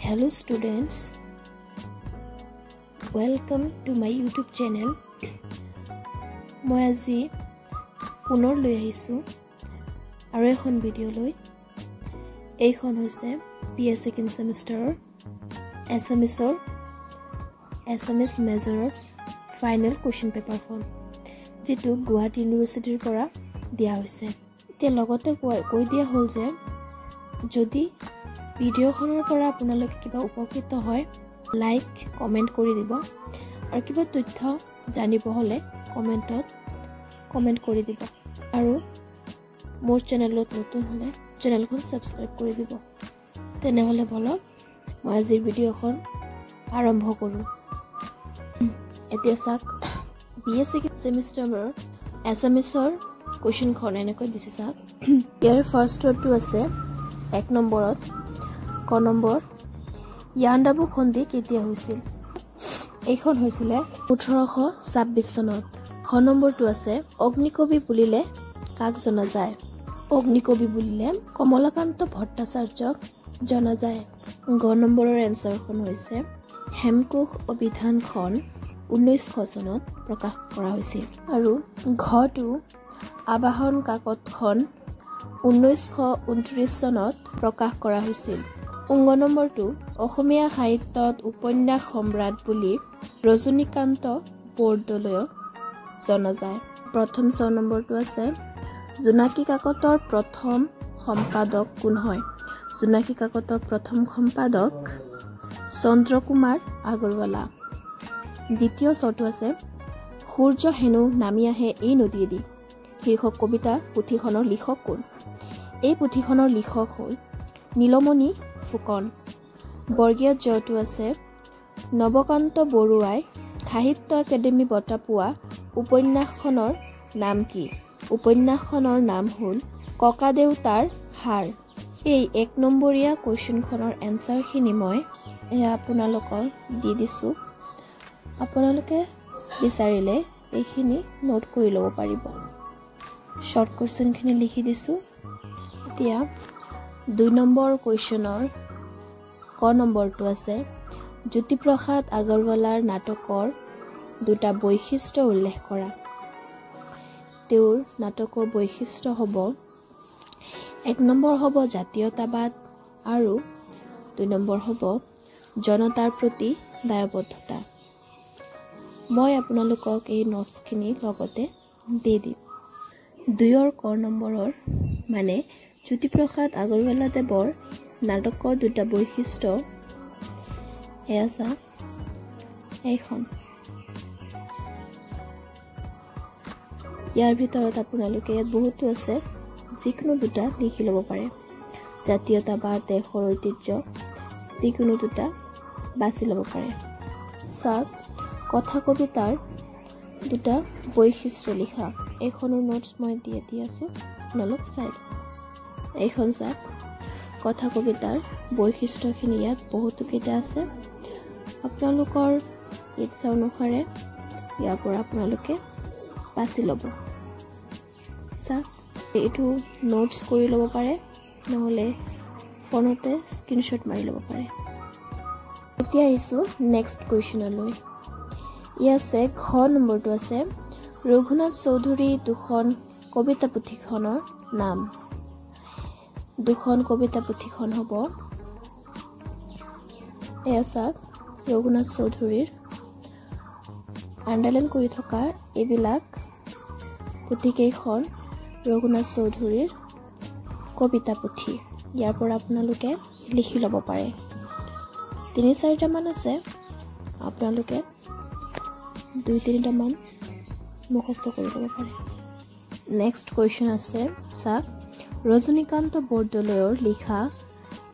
Hello students, welcome to my YouTube channel. মই আজি পুনৰ লৈ আহিছো আৰু এখন ভিডিও লৈ। এইখন হৈছে PS সেকেন্ড সেমিস্টাৰৰ এছামিছ মেজৰৰ ফাইনেল কোৱেশ্চন পেপাৰখন যেটো গুৱাহাটী ইউনিভাৰ্চিটিৰ পৰা দিয়া হৈছে। এতিয়া লগতে কৈ দিয়া হ'ল যে যদি ভিডিওখনৰ পৰা আপোনালোকে কিবা উপকৃত হয় লাইক কমেন্ট কৰি দিব আৰু কিবা তথ্য জানিব হলে কমেন্ট কৰি দিব আৰু মোৰ চেনেলত নতুন হলে চেনেলখন সাবস্ক্ৰাইব কৰি দিব। তেনেহলে বলক মই আজিৰ ভিডিওখন আৰম্ভ কৰো। এতিয়া চাওক BS সেকেন্ড সেমিস্টাৰৰ এছামিছৰ কোৱেশ্চনখন এনেকৈ দিছে চাওক। ইয়াৰ ফাৰ্ষ্টটো আছে 1 নম্বৰত ক নম্বৰ ইয়াণ্ডাবু সন্ধি কেতিয়া হৈছিল? এইখন হৈছিল 1826 চনত। খ নম্বৰটো আছে অগ্নিকবি বুলিলে কাক জনা যায়? অগ্নিকবি বুলিলে কমলাকান্ত ভট্টাচাৰ্যক জনা যায়। গ নম্বৰৰ এনসাৰখন হৈছে হেমকোষ অভিধানখন 1900 চনত প্ৰকাশ কৰা হৈছিল আৰু ঘটো আবাহন কাকতখন 1929 চনত প্ৰকাশ কৰা হৈছিল। উঙ্গ নম্বৰটো অসমীয়া সাহিত্যত উপন্যাস সম্ৰাট বুলি ৰজনীকান্ত বৰদলৈক জনা যায়। প্ৰথম 6 নম্বৰটো আছে জোনাকী কাকতৰ প্ৰথম সম্পাদক কোন হয়? জোনাকী কাকতৰ প্ৰথম সম্পাদক চন্দ্ৰকুমাৰ আগৰৱালা। দ্বিতীয় 6টো আছে সূৰ্য হেনো নামি আহে এই নদীয়েদি শীৰ্ষক কবিতা পুথিখনৰ লিখক কোন? এই পুথিখনৰ লিখক হ'ল নীলমণি ফুকন। বৰ্গীয় জটো আছে নৱকান্ত বৰুৱাই সাহিত্য একাডেমী বঁটা পোৱা উপন্যাসখনৰ নাম কি? উপন্যাসখনৰ নাম হ'ল ককাদেউতাৰ হাড়। এই 1 নম্বৰীয়া কোৱেশ্চনখনৰ এনসাৰখিনি মই আপোনালোকক দি দিছো। আপোনালোকে বিচাৰিলে এইখিনি নোট কৰি ল'ব পাৰিব। শৰ্ট কোৱেশ্চনখিনি লিখি দিছো। এতিয়া 2 নম্বৰ কোৱেশ্চনৰ ক নম্বৰটো আছে জ্যোতিপ্ৰসাদ আগৰৱালাৰ নাটকৰ দুটা বৈশিষ্ট্য উল্লেখ কৰা। তেওঁৰ নাটকৰ বৈশিষ্ট্য হ'ব 1 নম্বৰ হ'ব জাতীয়তাবাদ আৰু 2 নম্বৰ হ'ব জনতাৰ প্ৰতি দায়বদ্ধতা। মই আপোনালোকক এই নোটছখিনি লগতে দি দিম। 2ৰ ক নম্বৰৰ মানে জ্যোতিপ্ৰসাদ আগৰৱালা দেৱৰ নাটকৰ দুটা বৈশিষ্ট্য এইখন। ইয়াৰ ভিতৰত আপোনালোকে ইয়াত বহুতো আছে, যিকোনো দুটা লিখি ল'ব পাৰে। জাতীয়তাবাদ দেশৰ ঐতিহ্য যিকোনো দুটা বাছি ল'ব পাৰে। চাওক কথা কবিতাৰ দুটা বৈশিষ্ট্য লিখা। এইখনৰ নোটছ মই দি আছো, আপোনালোক চাই লওক। এইখন চাওক কথা কবিতাৰ বৈশিষ্ট্যখিনি ইয়াত বহুতো কেইটা আছে। আপোনালোকৰ ইচ্ছা অনুসাৰে ইয়াৰ পৰা আপোনালোকে বাছি ল'ব। চাওক এইটো নোটছ কৰি ল'ব পাৰে, নহ'লে ফোনতে স্ক্ৰীনশ্বট মাৰি ল'ব পাৰে। এতিয়া আহিছোঁ নেক্সট কুৱেশ্যনলৈ। ইয়াত আছে ঘ নম্বৰটো আছে ৰঘুনাথ চৌধুৰী দুখন কবিতা পুথিখনৰ নাম। দুখন কবিতা পুথিখন হ'ব চাওক ৰঘুনাথ চৌধুৰীৰ আণ্ডাৰলাইন কৰি থকা এইবিলাক পুথিকেইখন ৰঘুনাথ চৌধুৰীৰ কবিতা পুথি। ইয়াৰ পৰা আপোনালোকে লিখি ল'ব পাৰে। 3-4টা মান আছে, আপোনালোকে 2-3টা মান মুখস্থ কৰি ল'ব পাৰে। নেক্সট কুৱেশ্যন আছে চাওক ৰজনীকান্ত বৰদলৈৰ লিখা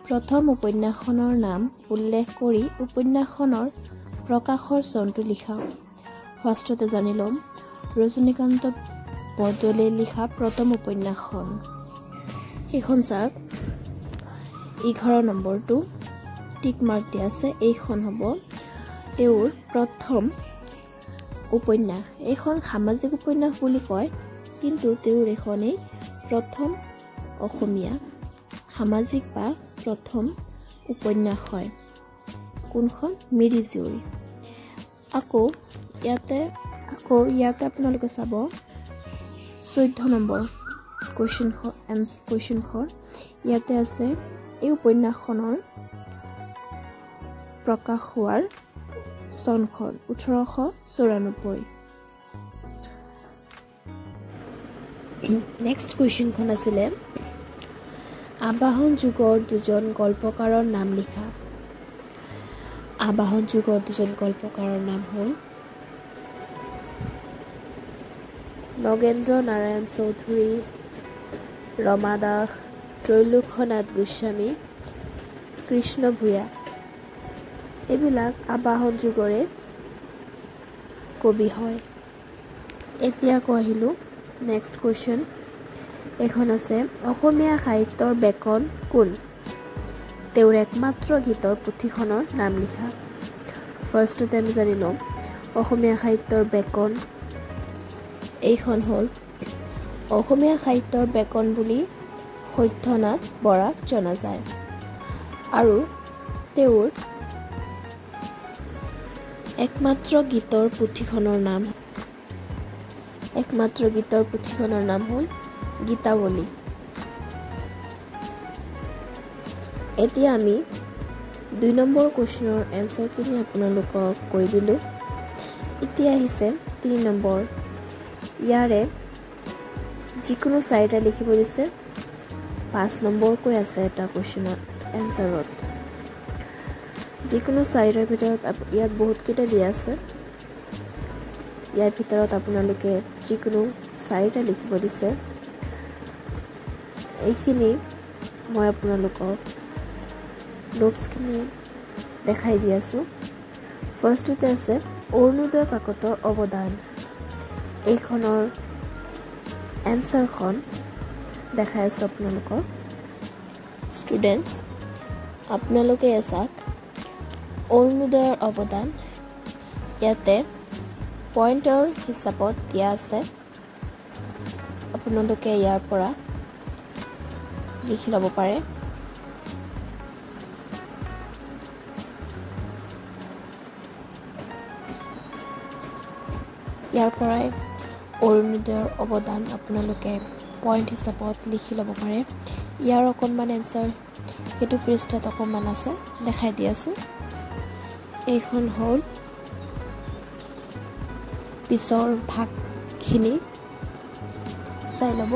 প্ৰথম উপন্যাসখনৰ নাম উল্লেখ কৰি উপন্যাসখনৰ প্ৰকাশৰ চনটো লিখা। ফাৰ্ষ্টতে জানি ল'ম ৰজনীকান্ত বৰদলৈয়ে লিখা প্ৰথম উপন্যাসখন। এইখন চাওক 11 নম্বৰটো টিক মাৰ্ক দিয়া আছে। এইখন হ'ব তেওঁৰ প্ৰথম উপন্যাস। এইখন সামাজিক উপন্যাস বুলি কয়, কিন্তু তেওঁৰ এখনেই প্ৰথম অসমীয়া সামাজিক বা প্ৰথম উপন্যাস হয়। কোনখন মিৰি জীয়ৰী আকৌ ইয়াতে আপোনালোকে চাব 14 নম্বৰ কুৱেশ্যনখন ইয়াতে আছে এই উপন্যাসখনৰ প্ৰকাশ হোৱাৰ চনখন 1894 নেক্সট কুৱেশ্যনখন আছিলে আবাহন যুগৰ দুজন গল্পকাৰৰ নাম লিখা আবাহন যুগৰ দুজন গল্পকাৰৰ নাম হ'ল নগেন্দ্ৰ নাৰায়ণ চৌধুৰী ৰমা দাস ত্ৰৈলোক্যনাথ গোস্বামী কৃষ্ণ ভূঞা এইবিলাক আবাহন যুগৰে কবি হয় এতিয়া আহিলোঁ নেক্সট কুৱেশ্যন এখন আছে অসমীয়া সাহিত্যৰ বেকন কোন তেওঁৰ একমাত্ৰ গীতৰ পুথিখনৰ নাম লিখা ফাৰ্ষ্টতে আমি জানি লওঁ অসমীয়া সাহিত্যৰ বেকন এইখন হ'ল অসমীয়া সাহিত্যৰ বেকন বুলি সত্যনাথ বৰাক জনা যায় আৰু তেওঁৰ একমাত্ৰ গীতৰ পুথিখনৰ নাম হ'ল গীতাৱলী এতিয়া আমি 2 নম্বৰ কুৱেশ্যনৰ এনসাৰখিনি আপোনালোকক কৈ দিলোঁ এতিয়া আহিছে 3 নম্বৰ ইয়াৰে যিকোনো 4টা লিখিব দিছে 5 নম্বৰকৈ আছে এটা কুৱেশ্যনত এনসাৰত যিকোনো 4টাৰ ভিতৰত ইয়াত বহুত কেইটা দিয়া আছে ইয়াৰ ভিতৰত আপোনালোকে যিকোনো 4টা লিখিব দিছে এইখিনি মই আপোনালোকক নোটছখিনি দেখাই দি আছোঁ ফাৰ্ষ্টতে আছে অৰুণোদয় কাকতৰ অৱদান এইখনৰ এনসাৰখন দেখাই আছোঁ আপোনালোকক ষ্টুডেণ্টছ আপোনালোকে চাওক অৰুণোদয়ৰ অৱদান ইয়াতে পইণ্টৰ হিচাপত দিয়া আছে আপোনালোকে ইয়াৰ পৰা লিখি ল'ব পাৰে ইয়াৰ পৰাই অৰুণোদয়ৰ অৱদান আপোনালোকে পইণ্ট হিচাপত লিখি ল'ব পাৰে ইয়াৰ অকণমান এনসাৰ সেইটো পৃষ্ঠাত অকণমান আছে দেখাই দি আছোঁ এইখন হ'ল পিছৰ ভাগখিনি চাই ল'ব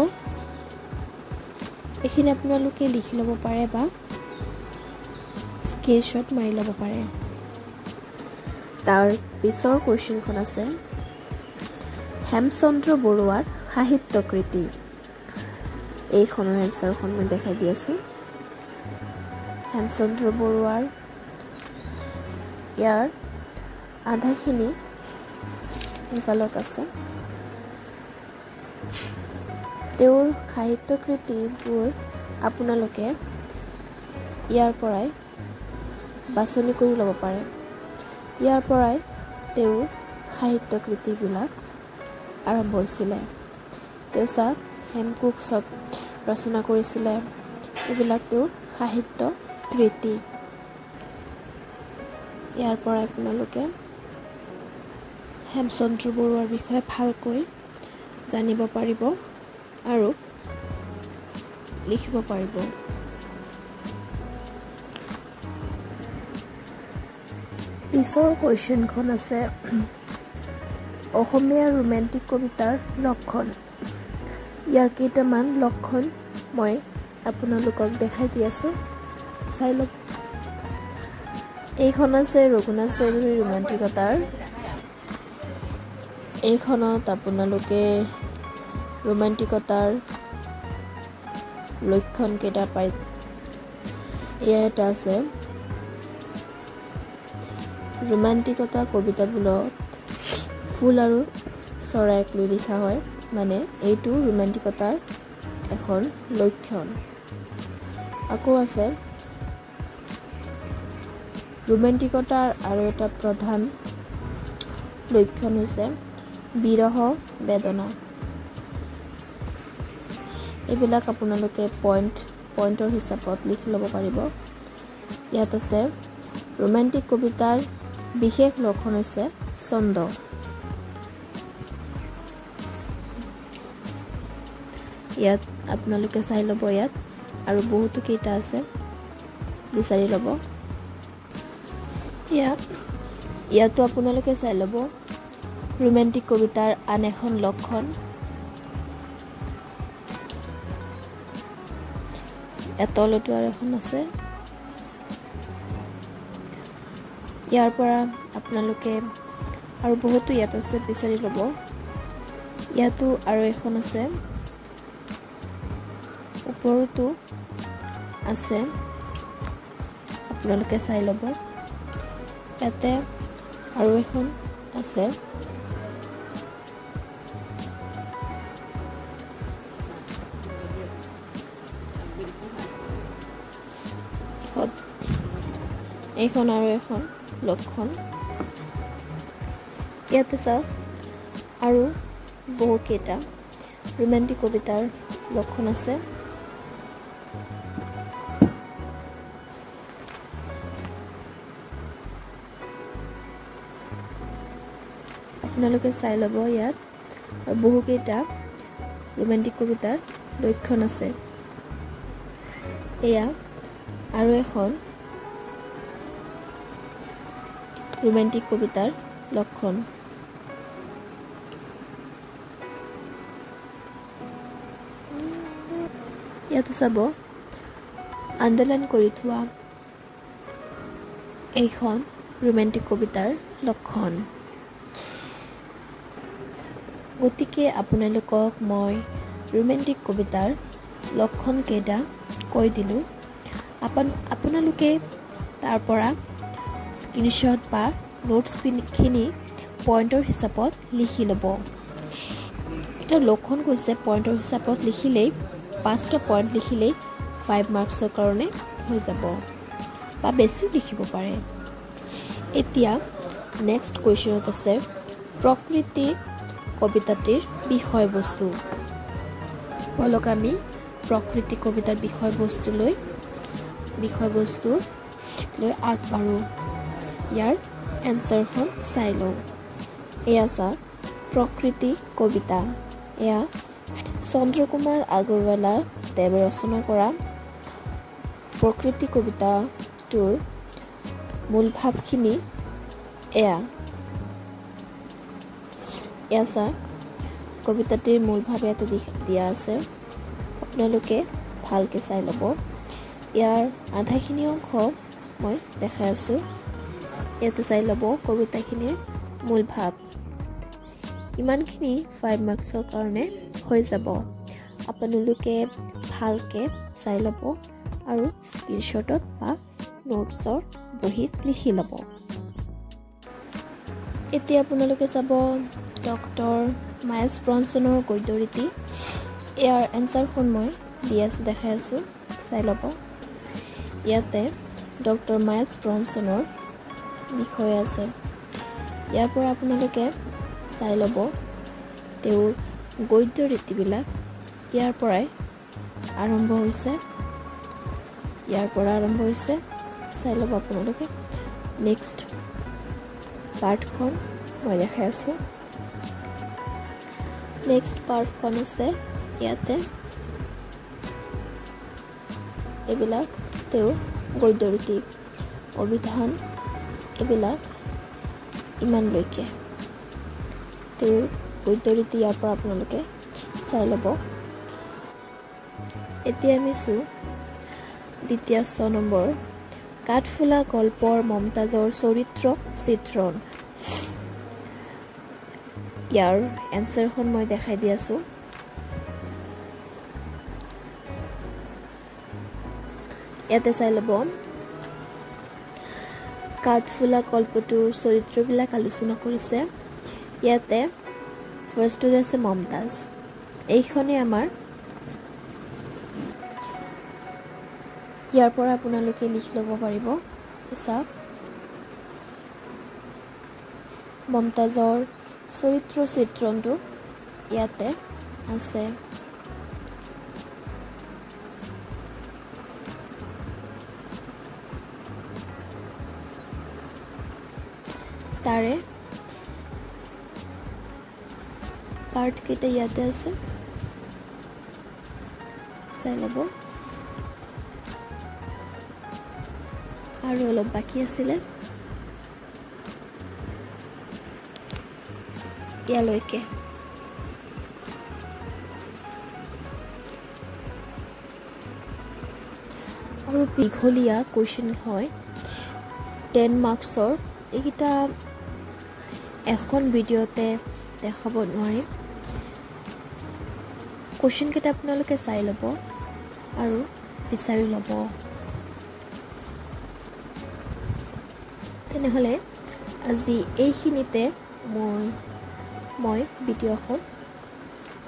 এইখিনি আপোনালোকে লিখি ল'ব পাৰে বা স্ক্ৰীনশ্বট মাৰি ল'ব পাৰে তাৰ পিছৰ কুৱেশ্যনখন আছে হেমচন্দ্ৰ বৰুৱাৰ সাহিত্য কৃতি এইখনৰ এনসাৰখন মই দেখাই দি আছোঁ হেমচন্দ্ৰ বৰুৱাৰ ইয়াৰ আধাখিনি এইফালত আছে তেওঁৰ সাহিত্য কৃতিবোৰ আপোনালোকে ইয়াৰ পৰাই বাছনি কৰি ল'ব পাৰে ইয়াৰ পৰাই তেওঁৰ সাহিত্য কৃতিবিলাক আৰম্ভ হৈছিলে তেওঁ হেমকোষ চব ৰচনা কৰিছিলে এইবিলাক তেওঁৰ সাহিত্য কৃতি ইয়াৰ পৰা আপোনালোকে হেমচন্দ্ৰ বৰুৱাৰ বিষয়ে ভালকৈ জানিব পাৰিব আৰু লিখিব পাৰিব পিছৰ কুৱেশ্যনখন আছে অসমীয়া ৰোমেণ্টিক কবিতাৰ লক্ষণ ইয়াৰ কেইটামান লক্ষণ মই আপোনালোকক দেখাই দি আছোঁ চাই লওক এইখন আছে ৰঘুনাথ চৌধুৰীৰ ৰোমান্টিকতাৰ এইখনত আপোনালোকে ৰোমান্টিকতাৰ লক্ষণ কেইটা পাই এয়া এটা আছে ৰোমান্টিকতা কবিতাবোৰত ফুল আৰু চৰাইক লৈ লিখা হয় মানে এইটো ৰোমান্টিকতাৰ এখন লক্ষণ আকৌ আছে ৰোমান্টিকতাৰ আৰু এটা প্ৰধান লক্ষণ হৈছে বিৰহ বেদনা এইবিলাক আপোনালোকে পইণ্টৰ হিচাপত লিখি ল'ব পাৰিব ইয়াত আছে ৰোমান্টিক কবিতাৰ বিশেষ লক্ষণ হৈছে ছন্দ। ইয়াত আপোনালোকে চাই ল'ব, ইয়াত আৰু বহুতো কেইটা আছে, বিচাৰি ল'ব। ইয়াতো আপোনালোকে চাই ল'ব ৰোমান্টিক কবিতাৰ আন এখন লক্ষণ। তলতো আৰু এখন আছে। ইয়াৰ পৰা আপোনালোকে আৰু বহুতো ইয়াত আছে, বিচাৰি ল'ব। ইয়াতো আৰু এখন আছে, ওপৰতো আছে, আপোনালোকে চাই ল'ব। ইয়াতে আৰু এখন আছে। এইখন আৰু এখন লক্ষণ। ইয়াতে চাওক আৰু বহুকেইটা ৰোমান্টিক কবিতাৰ লক্ষণ আছে। আপোনালোকে চাই ল'ব, ইয়াত আৰু বহুকেইটা ৰোমান্টিক কবিতাৰ লক্ষণ আছে। এয়া আৰু এখন ৰোমান্টিক কবিতাৰ লক্ষণ। ইয়াতো চাব আণ্ডাৰলাইন কৰি থোৱা এইখন ৰোমান্টিক কবিতাৰ লক্ষণ। গতিকে আপোনালোকক মই ৰোমান্টিক কবিতাৰ লক্ষণ কেইটা কৈ দিলোঁ। আপোনালোকে তাৰ পৰা স্ক্ৰীনশ্বট বা নোটছখিনি পইণ্টৰ হিচাপত লিখি ল'ব। এটা লক্ষণ কৈছে পইণ্টৰ হিচাপত লিখিলেই 5টা পইণ্ট লিখিলেই 5 মাৰ্কছৰ কাৰণে হৈ যাব, বা বেছি লিখিব পাৰে। এতিয়া নেক্সট কুৱেশ্যনত আছে প্ৰকৃতি কবিতাটিৰ বিষয়বস্তু। বলক আমি প্ৰকৃতি কবিতাৰ বিষয়বস্তু লৈ আগবাঢ়ো। ইয়াৰ এনচাৰখন চাই লওঁ। এয়া চাওক প্ৰকৃতি কবিতা। এয়া চন্দ্ৰকুমাৰ আগৰৱালা দেৱে ৰচনা কৰা প্ৰকৃতি কবিতাটোৰ মূল ভাৱখিনি এয়া চাওক কবিতাটিৰ মূল ভাৱ ইয়াতে দিয়া আছে, আপোনালোকে ভালকৈ চাই ল'ব। ইয়াৰ আধাখিনি অংশ মই দেখাই আছোঁ, ইয়াতে চাই ল'ব কবিতাখিনিৰ মূল ভাৱ। ইমানখিনি 5 মাৰ্কছৰ কাৰণে হৈ যাব। আপোনালোকে ভালকৈ চাই ল'ব আৰু স্ক্ৰীনশ্বটত বা নোটছৰ বহীত লিখি ল'ব। এতিয়া আপোনালোকে চাব ডক্টৰ মাইলছ ব্ৰনছনৰ গদ্যৰীতি। ইয়াৰ এনচাৰখন মই দি আছোঁ, দেখাই আছোঁ, চাই ল'ব। ইয়াতে ডক্টৰ মাইলছ ব্ৰনছনৰ বিষয়ে আছে। ইয়াৰ পৰা আপোনালোকে চাই ল'ব তেওঁৰ গদ্যৰীতিবিলাক ইয়াৰ পৰাই আৰম্ভ হৈছে, চাই ল'ব আপোনালোকে। নেক্সট পাৰ্টখন মই দেখাই আছোঁ। নেক্সট পাৰ্টখন আছে ইয়াতে, এইবিলাক তেওঁৰ গদ্যৰীতি, অভিধান, এইবিলাক ইমানলৈকে তেওঁৰ গদ্যৰীতি। ইয়াৰ পৰা আপোনালোকে চাই ল'ব। এতিয়া আমি চোৱা দ্বিতীয় 6 নম্বৰ কাঠফুলা গল্পৰ মমতাজৰ চৰিত্ৰ চিত্ৰণ। ইয়াৰ এনচাৰখন মই দেখাই দি আছোঁ। ইয়াতে চাই ল'ব কাঠফুলা গল্পটোৰ চৰিত্ৰবিলাক আলোচনা কৰিছে। ইয়াতে ফাৰ্ষ্টটো আছে মমতাজ। এইখনেই আমাৰ, ইয়াৰ পৰা আপোনালোকে লিখি ল'ব পাৰিব। চাওক মমতাজৰ চৰিত্ৰ চিত্ৰণটো ইয়াতে আছে। তাৰে পাৰ্ট কেইটা ইয়াতে আছে চাই ল'ব আৰু অলপ বাকি আছিলে ইয়ালৈকে আৰু দীঘলীয়া কুৱেশ্যন হয় 10 মাৰ্কছৰ এইকেইটা এখন ভিডিঅ'তে দেখাব নোৱাৰিম কুৱেশ্যন কেইটা আপোনালোকে চাই ল'ব আৰু বিচাৰি ল'ব তেনেহ'লে আজি এইখিনিতে মই ভিডিঅ'খন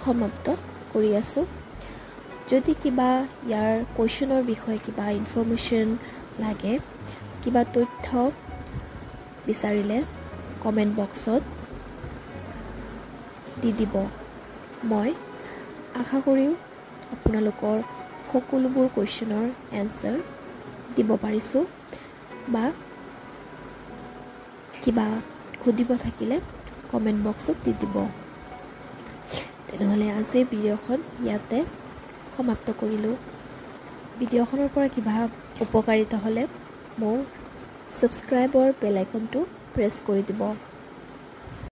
সমাপ্ত কৰি আছোঁ যদি কিবা ইয়াৰ কুৱেশ্যনৰ বিষয়ে কিবা ইনফৰমেশ্যন লাগে কিবা তথ্য বিচাৰিলে কমেণ্ট বক্সত দি দিব মই আশা কৰিও আপোনালোকৰ সকলোবোৰ কুৱেশ্যনৰ এনসাৰ দিব পাৰিছোঁ বা কিবা সুধিব থাকিলে কমেণ্ট বক্সত দি দিব তেনেহ'লে আজিৰ ভিডিঅ'খন ইয়াতে সমাপ্ত কৰিলোঁ ভিডিঅ'খনৰ পৰা কিবা উপকাৰিতা হ'লে মোৰ সাবস্ক্ৰাইবৰ বেল আইকনটো প্ৰেছ কৰি দিব